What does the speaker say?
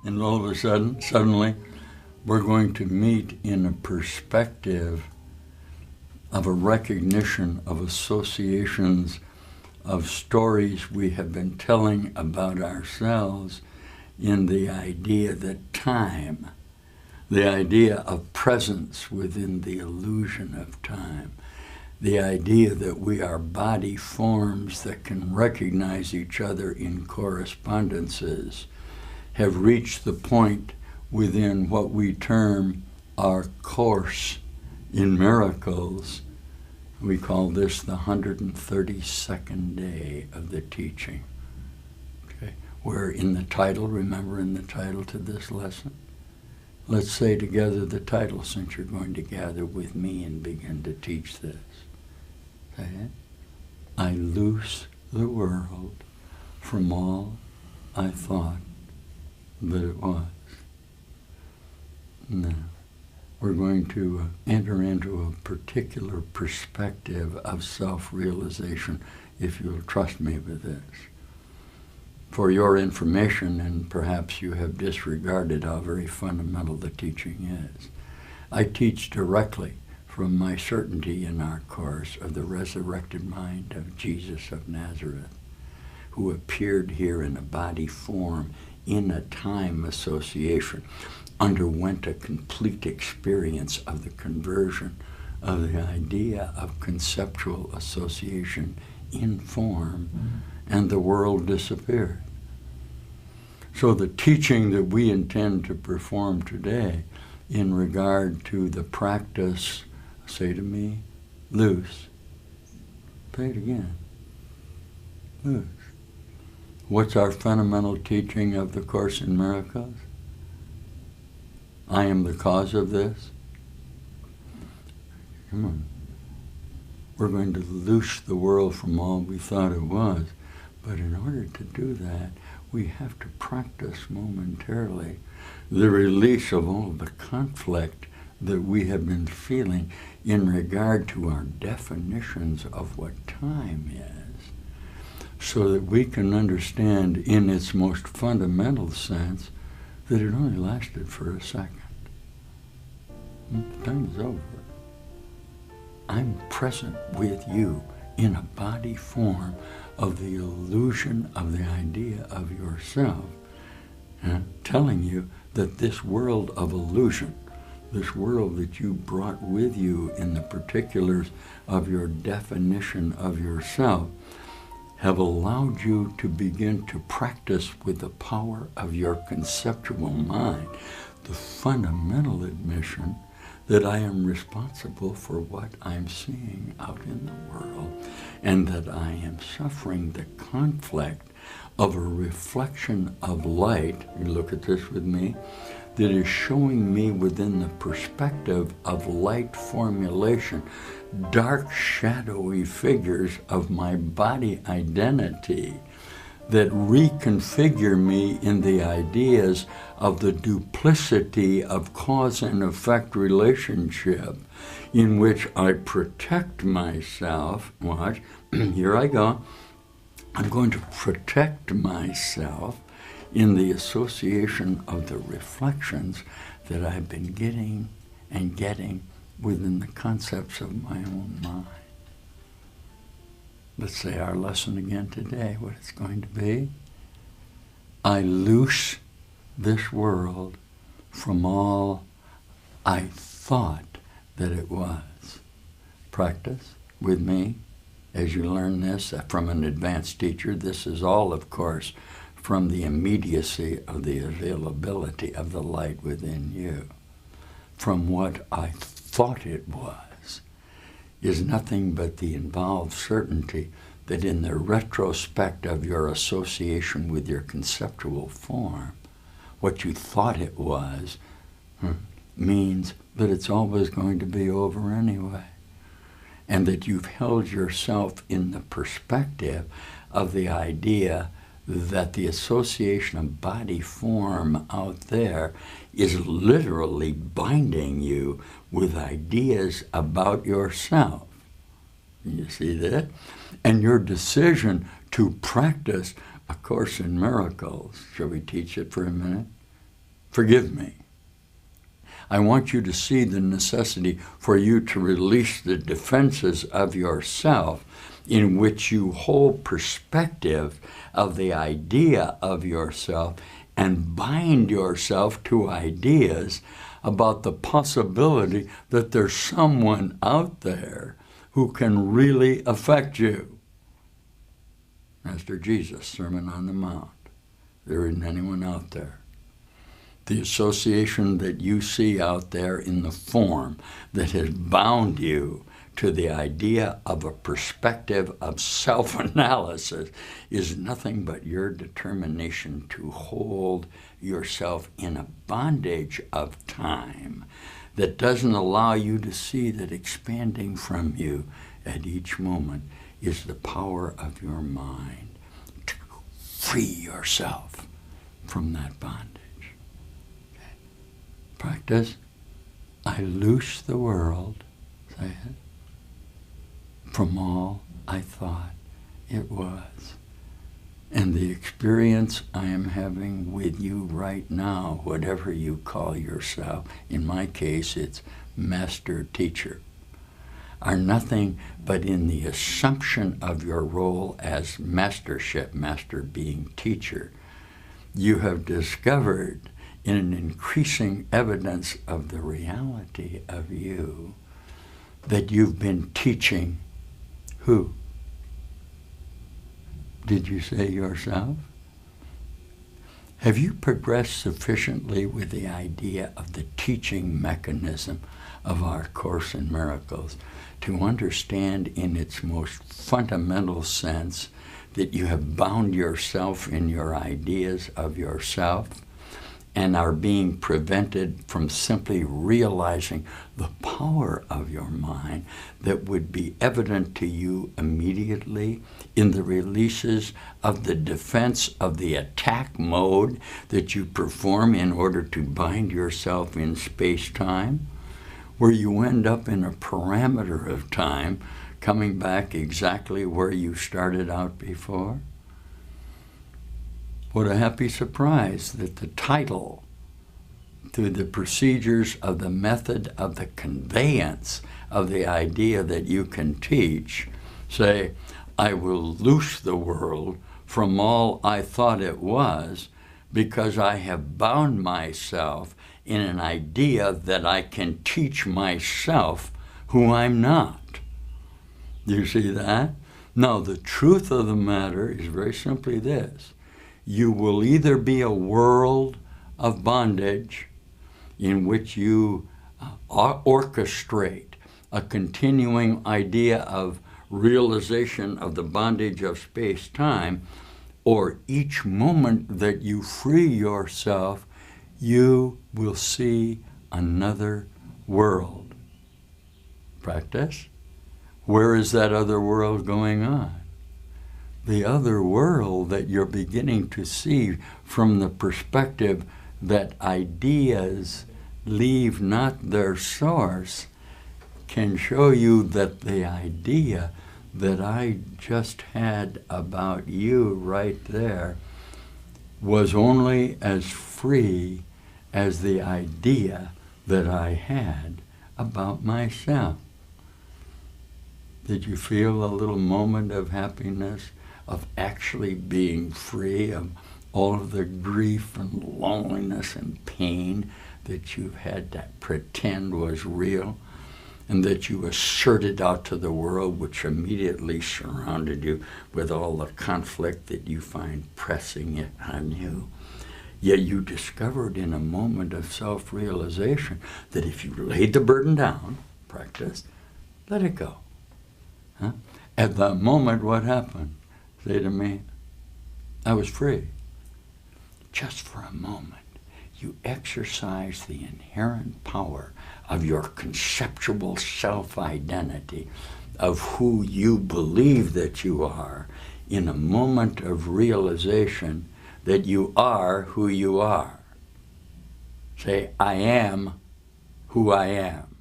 And all of a sudden, suddenly, we're going to meet in a perspective of a recognition of associations of stories we have been telling about ourselves in the idea that time, the idea of presence within the illusion of time, the idea that we are body forms that can recognize each other in correspondences, have reached the point within what we term our course in miracles. We call this the 132nd day of the teaching. Okay. Where in the title, remember in the title to this lesson? Let's say together the title, since you're going to gather with me and begin to teach this. Say it. I loose the world from all I thought that it was. Now, we're going to enter into a particular perspective of self-realization, if you'll trust me with this. For your information, and perhaps you have disregarded how very fundamental the teaching is, I teach directly from my certainty in our course of the resurrected mind of Jesus of Nazareth, who appeared here in a body form in a time association, underwent a complete experience of the conversion of the idea of conceptual association in form, and the world disappeared. So the teaching that we intend to perform today in regard to the practice, say to me, loose. Say it again. Loose. What's our fundamental teaching of the Course in Miracles? I am the cause of this. Come on. We're going to loose the world from all we thought it was. But in order to do that, we have to practice momentarily the release of all the conflict that we have been feeling in regard to our definitions of what time is, so that we can understand in its most fundamental sense that it only lasted for a second. Time is over. I'm present with you in a body form of the illusion of the idea of yourself, telling you that this world of illusion, this world that you brought with you in the particulars of your definition of yourself, have allowed you to begin to practice with the power of your conceptual mind the fundamental admission that I am responsible for what I'm seeing out in the world, and that I am suffering the conflict of a reflection of light, you look at this with me, that is showing me within the perspective of light formulation, dark shadowy figures of my body identity that reconfigure me in the ideas of the duplicity of cause and effect relationship in which I protect myself. Watch, here I go. I'm going to protect myself in the association of the reflections that I've been getting within the concepts of my own mind. Let's say our lesson again today, what it's going to be. I loose this world from all I thought that it was. Practice with me as you learn this from an advanced teacher. This is all, of course, from the immediacy of the availability of the light within you. From what I thought it was is nothing but the involved certainty that in the retrospect of your association with your conceptual form, what you thought it was means that it's always going to be over anyway. And that you've held yourself in the perspective of the idea that the association of body form out there is literally binding you with ideas about yourself. You see that? And your decision to practice A Course in Miracles, shall we teach it for a minute? Forgive me. I want you to see the necessity for you to release the defenses of yourself in which you hold perspective of the idea of yourself and bind yourself to ideas about the possibility that there's someone out there who can really affect you. Master Jesus, Sermon on the Mount. There isn't anyone out there. The association that you see out there in the form that has bound you to the idea of a perspective of self-analysis is nothing but your determination to hold yourself in a bondage of time that doesn't allow you to see that expanding from you at each moment is the power of your mind to free yourself from that bondage. Okay. Practice. I loose the world, say it, from all I thought it was. And the experience I am having with you right now, whatever you call yourself, in my case it's master teacher, are nothing but in the assumption of your role as mastership, master being teacher. You have discovered in an increasing evidence of the reality of you that you've been teaching who? Did you say yourself? Have you progressed sufficiently with the idea of the teaching mechanism of our Course in Miracles to understand in its most fundamental sense that you have bound yourself in your ideas of yourself and are being prevented from simply realizing the power of your mind that would be evident to you immediately in the releases of the defense of the attack mode that you perform in order to bind yourself in space-time, where you end up in a parameter of time coming back exactly where you started out before? What a happy surprise that the title to the procedures of the method of the conveyance of the idea that you can teach say, I will loose the world from all I thought it was because I have bound myself in an idea that I can teach myself who I'm not. Do you see that? No, the truth of the matter is very simply this. You will either be a world of bondage in which you orchestrate a continuing idea of realization of the bondage of space-time, or each moment that you free yourself, you will see another world. Practice. Where is that other world going on? The other world that you're beginning to see from the perspective that ideas leave not their source can show you that the idea that I just had about you right there was only as free as the idea that I had about myself. Did you feel a little moment of happiness of actually being free of all of the grief and loneliness and pain that you've had to pretend was real, and that you asserted out to the world, which immediately surrounded you with all the conflict that you find pressing it on you? Yet you discovered in a moment of self-realization that if you laid the burden down, practice, let it go. Huh? At that moment, what happened? Say to me, I was free. Just for a moment, you exercise the inherent power of your conceptual self-identity, of who you believe that you are, in a moment of realization that you are who you are. Say, I am who I am.